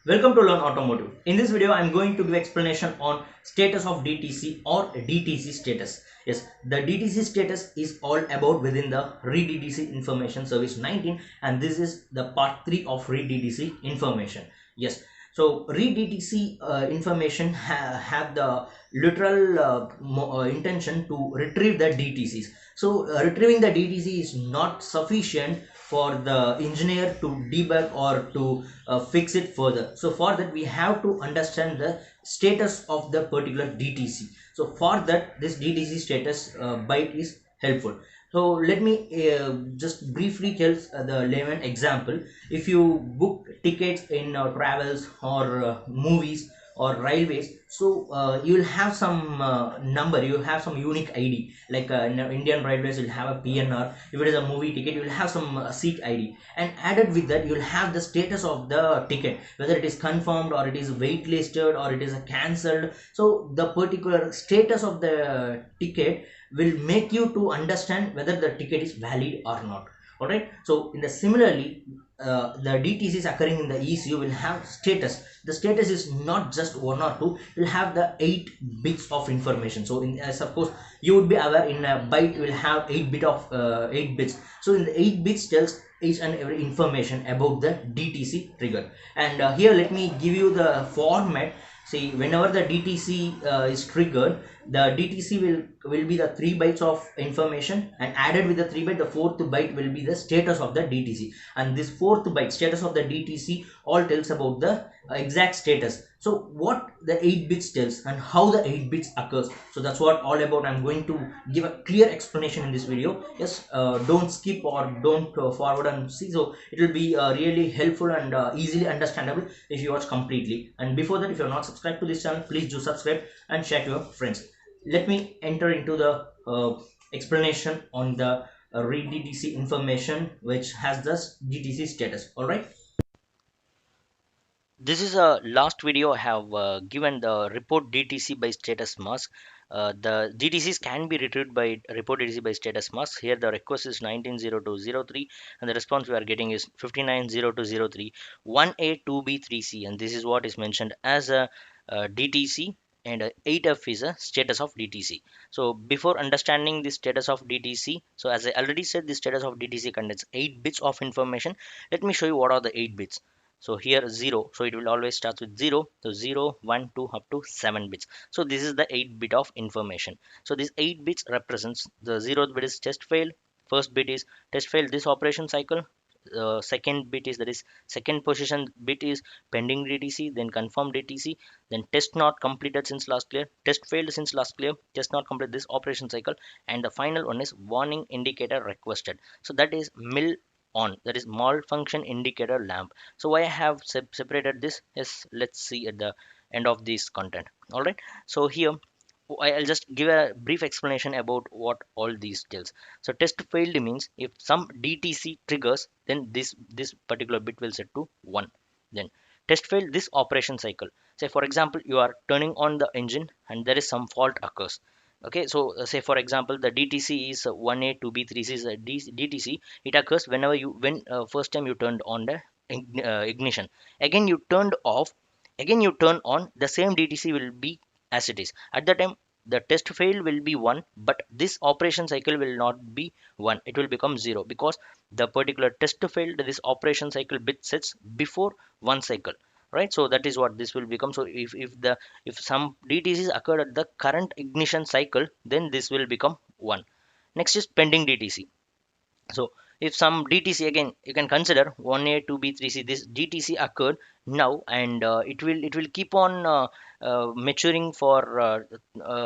Welcome to Learn Automotive. In this video, I am going to give explanation on status of DTC or DTC status. Yes, the DTC status is all about within the Read DTC Information Service 19, and this is the part 3 of Read DTC information. Yes, so Read DTC information have the literal intention to retrieve the DTCs. So retrieving the DTC is not sufficient for the engineer to debug or to fix it further. So for that we have to understand the status of the particular DTC. So for that this DTC status byte is helpful. So let me just briefly tell the layman example. If you book tickets in travels or movies or railways, so you will have some number, you will have some unique ID, like in Indian railways you will have a PNR. If it is a movie ticket, you will have some seat ID, and added with that you will have the status of the ticket, whether it is confirmed or it is waitlisted or it is cancelled. So the particular status of the ticket will make you to understand whether the ticket is valid or not. All right, so in the similarly the DTCs occurring in the ECU will have status. The status is not just one or two, it will have the 8 bits of information. So in suppose you would be aware, in a byte you will have 8 bits. So in the 8 bits tells each and every information about the DTC trigger. And here let me give you the format. See, whenever the DTC is triggered, the DTC will be the 3 bytes of information, and added with the 3 byte, the 4th byte will be the status of the DTC, and this 4th byte status of the DTC all tells about the exact status. So what the 8 bits tells and how the 8 bits occurs, so that's what all about. I'm going to give a clear explanation in this video. Yes, don't skip or don't forward and see. So it will be really helpful and easily understandable if you watch completely. And before that, if you're not subscribed to this channel, please do subscribe and share to your friends. Let me enter into the explanation on the Read DTC information, which has the DTC status. All right. This is a last video I have given the report DTC by status mask. The DTCs can be retrieved by report DTC by status mask. Here the request is 190203 and the response we are getting is 590203 1A2B3C, and this is what is mentioned as a DTC, and 8F is a status of DTC. So before understanding the status of DTC, so as I already said, the status of DTC contains 8 bits of information. Let me show you what are the 8 bits. So here 0, so it will always start with 0, so 0 1 2 up to 7 bits. So this is the 8 bit of information. So this 8 bits represents the 0th bit is test fail, first bit is test fail this operation cycle, second bit is, that is second position bit is pending DTC, then confirmed DTC, then test not completed since last clear, test failed since last clear, test not complete this operation cycle, and the final one is warning indicator requested. So that is mil on, that is malfunction indicator lamp. So why I have separated this is, let's see at the end of this content. All right, so here I'll just give a brief explanation about what all these tells. So test failed means if some DTC triggers, then this particular bit will set to 1. Then test failed this operation cycle. Say for example, you are turning on the engine and there is some fault occurs. Okay, so say for example, the DTC is 1A, 2B, 3C is a DTC. It occurs whenever you, when first time you turned on the ignition. Again you turned off. Again you turn on. The same DTC will be as it is. At the time the test fail will be 1, but this operation cycle will not be 1. It will become 0 because the particular test failed this operation cycle bit sets before 1 cycle, right? So that is what this will become. So if some DTCs occurred at the current ignition cycle, then this will become 1. Next is pending DTC. So if some DTC, again you can consider 1A, 2B, 3C, this DTC occurred now, and it will keep on maturing for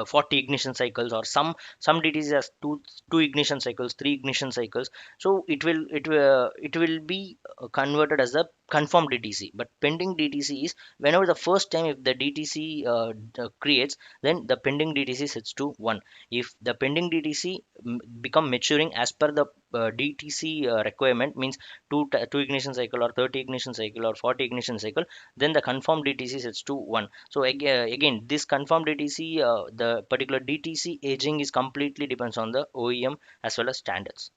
40 ignition cycles, or some DTC has two ignition cycles, three ignition cycles. So it will be converted as a confirmed DTC. But pending DTC is whenever the first time if the DTC creates, then the pending DTC sets to 1. If the pending DTC become maturing as per the DTC requirement, means two ignition cycle or 30 ignition cycle or 40 ignition cycle, then the confirmed DTC sets to 1. So again this confirmed DTC, the particular DTC aging is completely depends on the OEM as well as standards.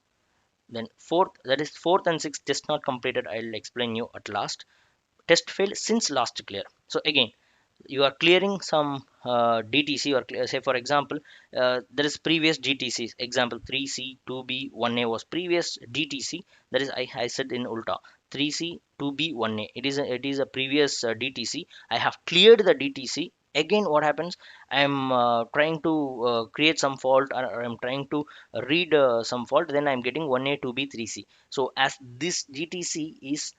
Then fourth, that is fourth and sixth test not completed, I'll explain you at last. test failed since last clear. So again, you are clearing some DTC, or say for example, there is previous DTC. Example 3C 2B 1A was previous DTC. That is, I said in ulta, 3C 2B 1A. It is a previous DTC. I have cleared the DTC. Again, what happens? I am trying to create some fault, or I'm trying to read some fault. Then I'm getting 1A 2B 3C. So as this DTC is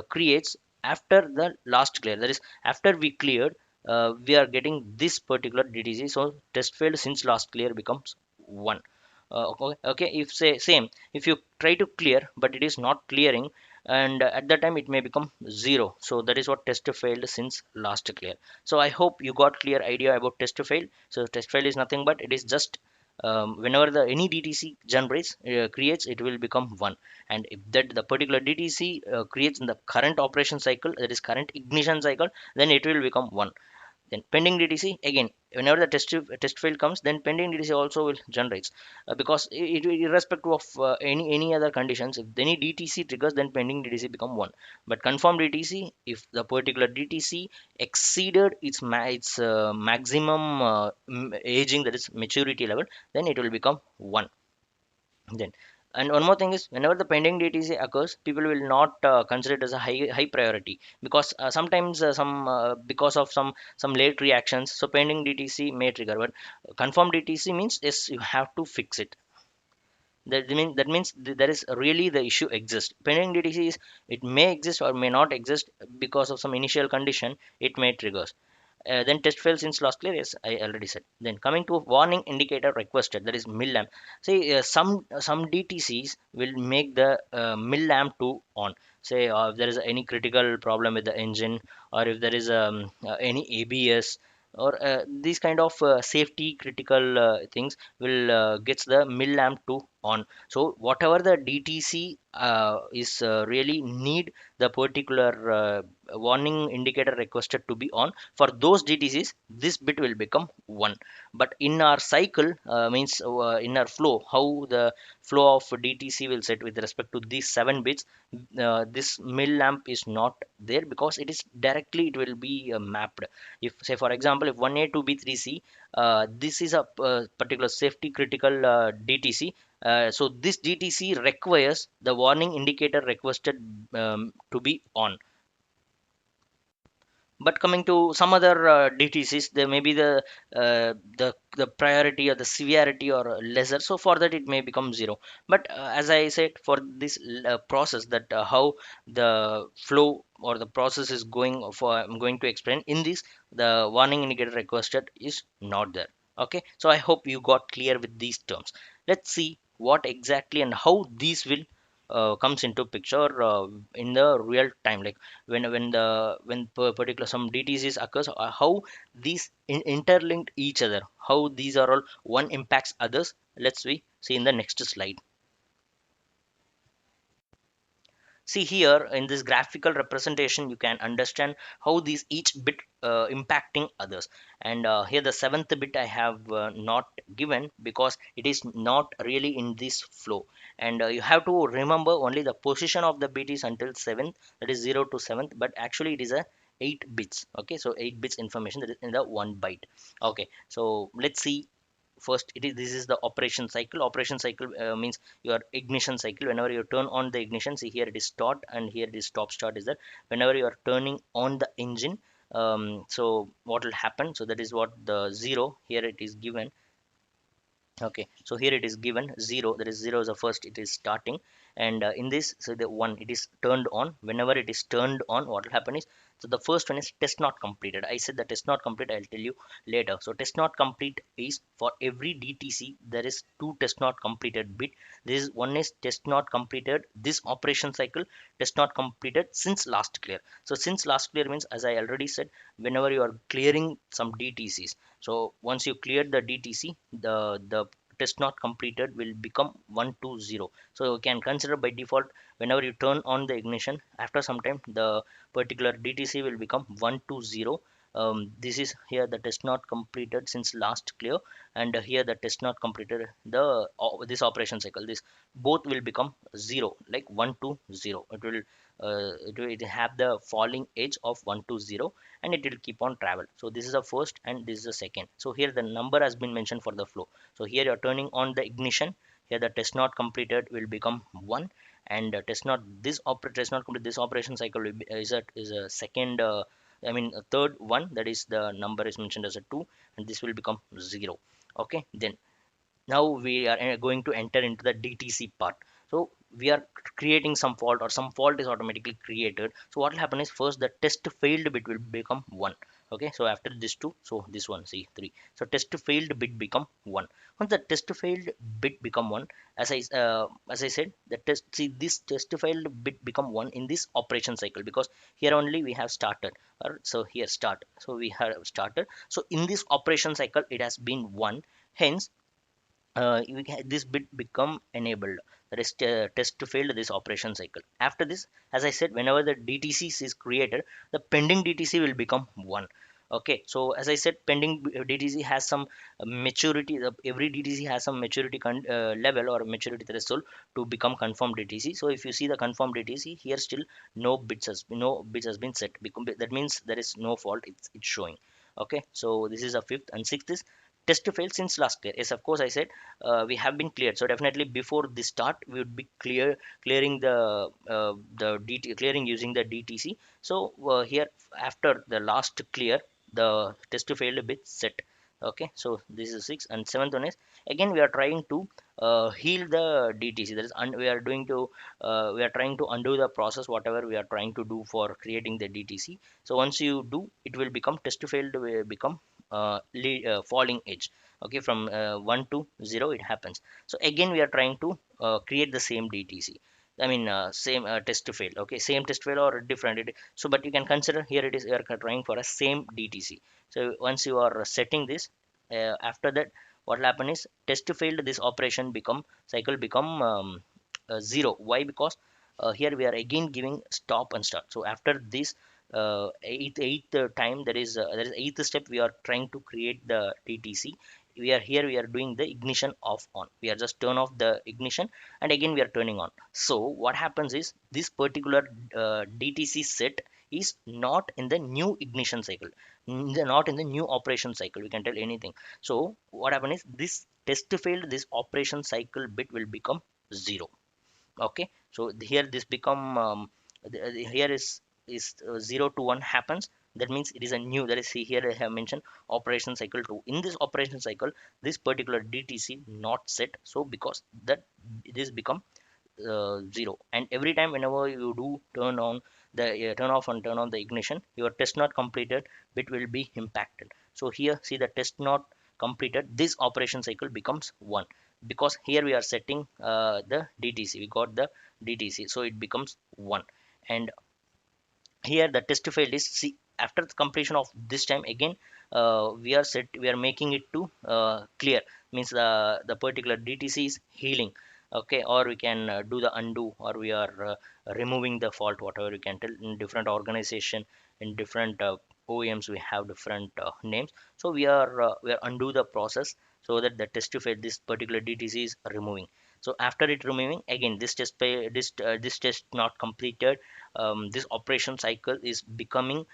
creates after the last clear, that is after we cleared, we are getting this particular DTC. So test failed since last clear becomes 1. Okay, if say same, if you try to clear but it is not clearing, and at that time it may become 0. So that is what test failed since last clear. So I hope you got clear idea about test failed. So test failed is nothing but it is just whenever the any DTC generates creates, it will become 1. And if that the particular DTC creates in the current operation cycle, that is current ignition cycle, then it will become 1. Then pending DTC, again, whenever the test fail comes, then pending DTC also will generates, because irrespective of any other conditions, if any DTC triggers, then pending DTC become 1. But confirmed DTC, if the particular DTC exceeded its maximum aging, that is maturity level, then it will become 1. Then, and one more thing is, whenever the pending DTC occurs, people will not consider it as a high priority, because sometimes because of some late reactions, so pending DTC may trigger. But confirmed DTC means yes, you have to fix it. That means there is really the issue exists. Pending DTC is, it may exist or may not exist because of some initial condition. It may triggers. Then test fail since last clear, yes, I already said. Then coming to warning indicator requested, that is mill lamp. See, some DTCs will make the mill lamp to on. Say if there is any critical problem with the engine, or if there is any ABS, or these kind of safety critical things will gets the mill lamp to on. So whatever the DTC is really need the particular warning indicator requested to be on, for those DTCs this bit will become 1. But in our cycle, means in our flow, how the flow of DTC will set with respect to these 7 bits, this mill lamp is not there, because it is directly, it will be mapped. If say for example, if 1A 2B 3C, this is a particular safety critical DTC, so this DTC requires the warning indicator requested to be on. But coming to some other DTCs, there may be the priority or the severity or lesser. So for that it may become 0. But as I said, for this process, that how the flow or the process is going, for I'm going to explain in this, the warning indicator requested is not there. Okay, so I hope you got clear with these terms. Let's see what exactly and how these will comes into picture in the real time, like when particular some DTCs occurs, how these interlinked each other, how these are all one impacts others. Let's we see in the next slide. See here in this graphical representation, you can understand how these each bit impacting others. And here the seventh bit I have not given, because it is not really in this flow. And you have to remember only the position of the bit is until 7th, that is 0 to 7th, but actually it is a 8 bits. Okay, so 8 bits information that is in the 1 byte. Okay, so let's see. First, this is the operation cycle means your ignition cycle. Whenever you turn on the ignition, see here it is start and here it is stop start. Is that whenever you are turning on the engine, so what will happen? So that is what the 0 here it is given. Okay, so here it is given 0, that is 0 is the first, it is starting. And in this, so the 1 it is turned on. Whenever it is turned on, what will happen is, so the first one is test not completed. I said the test not complete, I'll tell you later. So test not complete is for every DTC there is 2 test not completed bit. This is one is test not completed this operation cycle, test not completed since last clear. So since last clear means, as I already said, whenever you are clearing some DTCs, so once you cleared the DTC, the test not completed will become 120. So you can consider by default, whenever you turn on the ignition, after some time the particular DTC will become 120. this is here the test not completed since last clear, and here the test not completed the this operation cycle, this both will become 0, like 1 to 0. It will have the falling edge of 1 to 0, and it will keep on travel. So this is the first and this is the second. So here the number has been mentioned for the flow. So here you're turning on the ignition, here the test not completed will become 1, and test not complete this operation cycle will be, is a second I mean a third one, that is the number is mentioned as a 2, and this will become 0. Okay, then now we are going to enter into the DTC part. So we are creating some fault, or some fault is automatically created. So what will happen is, first the test failed bit will become 1. Okay, so after this 2, so this one, see 3, so test failed bit become 1. Once the test failed bit become 1, as I said, the test, see this test failed bit become 1 in this operation cycle, because here only we have started, or so here start, so we have started. So in this operation cycle it has been 1, hence this bit become enabled, that is test failed this operation cycle. After this, as I said, whenever the DTC is created, the pending DTC will become 1. Okay, so as I said, pending DTC has some maturity, every DTC has some maturity level or maturity threshold to become confirmed DTC. So if you see the confirmed DTC here, still no bits has been set, because that means there is no fault, it's showing. Okay, so this is a fifth, and sixth is test failed since last clear. Yes, of course, I said we have been cleared. So definitely before the start, we would be clearing the DT, clearing using the DTC. So here after the last clear, the test failed bit set. Okay, so this is six, and seventh one is, again we are trying to heal the DTC. That is, we are doing to we are trying to undo the process whatever we are trying to do for creating the DTC. So once you do, it will become test failed will become falling edge. Okay, from 1 to 0 it happens. So again we are trying to create the same DTC, I mean same test to fail. Okay, same test fail or different so but you can consider here it is, you are trying for a same DTC. So once you are setting this, after that what will happen is, test to failed this operation become cycle become 0. Why? Because here we are again giving stop and start. So after this eighth time, there is eighth step, we are trying to create the DTC. We are doing the ignition off on, we are just turn off the ignition, and again we are turning on. So what happens is, this particular DTC set is not in the new ignition cycle, not in the new operation cycle, we can tell anything. So what happens is, this test failed this operation cycle bit will become 0. Okay, so here this become here is 0 to 1 happens. That means it is a new, that is, see here I have mentioned operation cycle 2. In this operation cycle, this particular DTC not set, so because that this become 0, and every time whenever you do turn on the turn off and turn on the ignition, your test not completed bit will be impacted. So here see, the test not completed this operation cycle becomes 1, because here we are setting the DTC, we got the DTC, so it becomes 1. And here the test failed is, see, after the completion of this time, again we are making it to clear, means the particular DTC is healing. Okay, or we can do the undo, or we are removing the fault, whatever you can tell. In different organization, in different OEMs, we have different names. So we are undo the process, so that the test failed this particular DTC is removing. So after it removing, again this test not completed, this operation cycle is becoming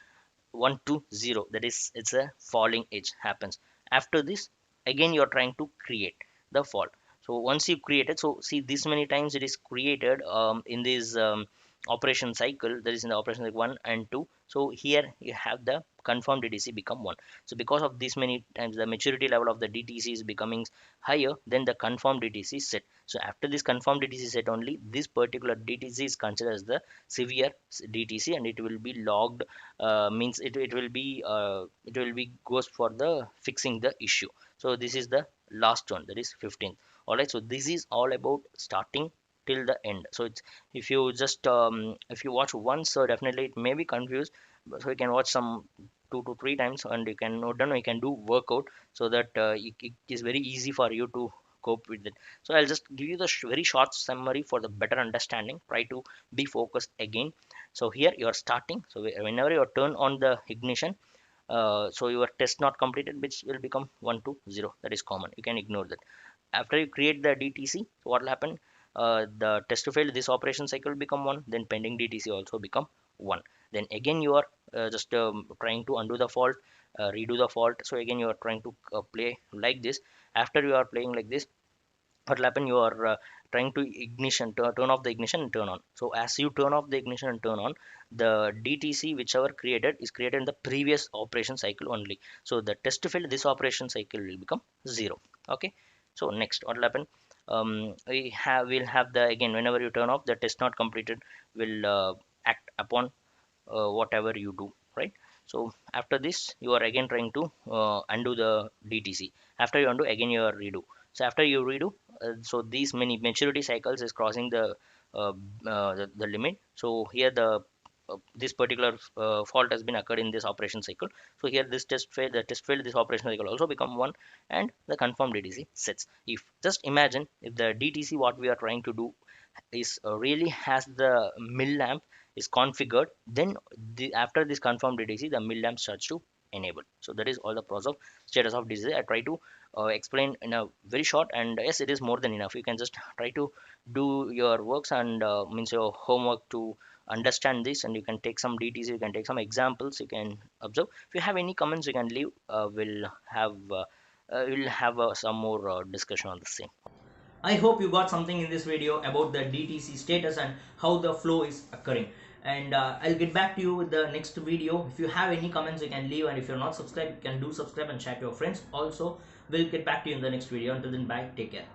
1 to 0, that is, it's a falling edge happens. After this, again you are trying to create the fault. So once you create it, so see, this many times it is created in this operation cycle, that is in the operation like 1 and 2. So here you have the confirmed DTC become 1. So because of this many times, the maturity level of the DTC is becoming higher than the confirmed DTC set. So after this confirmed DTC set only, this particular DTC is considered as the severe DTC, and it will be logged, means it will be goes for the fixing the issue. So this is the last one, that is 15th. All right, so this is all about starting till the end. So it's, if you just if you watch once, so definitely it may be confused, so you can watch some 2 to 3 times, and you can note down, you can do workout, so that it is very easy for you to cope with it. So I'll just give you the very short summary for the better understanding. Try to be focused again. So here you are starting, so whenever you turn on the ignition, So your test not completed which will become 1 to 0. That is common, you can ignore that. After you create the DTC, what will happen? The test to fail, this operation cycle will become 1, then pending DTC also become 1. Then again you are just trying to undo the fault, redo the fault. So again you are trying to play like this. After you are playing like this, what will happen? You are trying to ignition, turn off the ignition and turn on. So as you turn off the ignition and turn on, the DTC whichever created is created in the previous operation cycle only. So the test to fail, this operation cycle will become 0. Okay. So next what will happen? We'll have the, again whenever you turn off, the test not completed will act upon whatever you do, right? So after this you are again trying to undo the DTC. After you undo, again you are redo. So after you redo, so these many maturity cycles is crossing uh, the limit. So here this particular fault has been occurred in this operation cycle. So here this test failed, the test failed, this operation cycle also become 1, and the confirmed DTC sets. If just imagine if the DTC what we are trying to do is really has the mill lamp is configured, then after this confirmed DTC, the mill lamp starts to enable. So that is all the process of status of DTC. I try to explain in a very short, and yes, it is more than enough. You can just try to do your works and means your homework to understand this, and you can take some DTC, you can take some examples, you can observe. If you have any comments, you can leave. We'll have some more discussion on the same. I hope you got something in this video about the DTC status and how the flow is occurring. And I'll get back to you with the next video. If you have any comments, you can leave, and if you're not subscribed, you can do subscribe and chat to your friends. Also, we'll get back to you in the next video. Until then, bye, take care.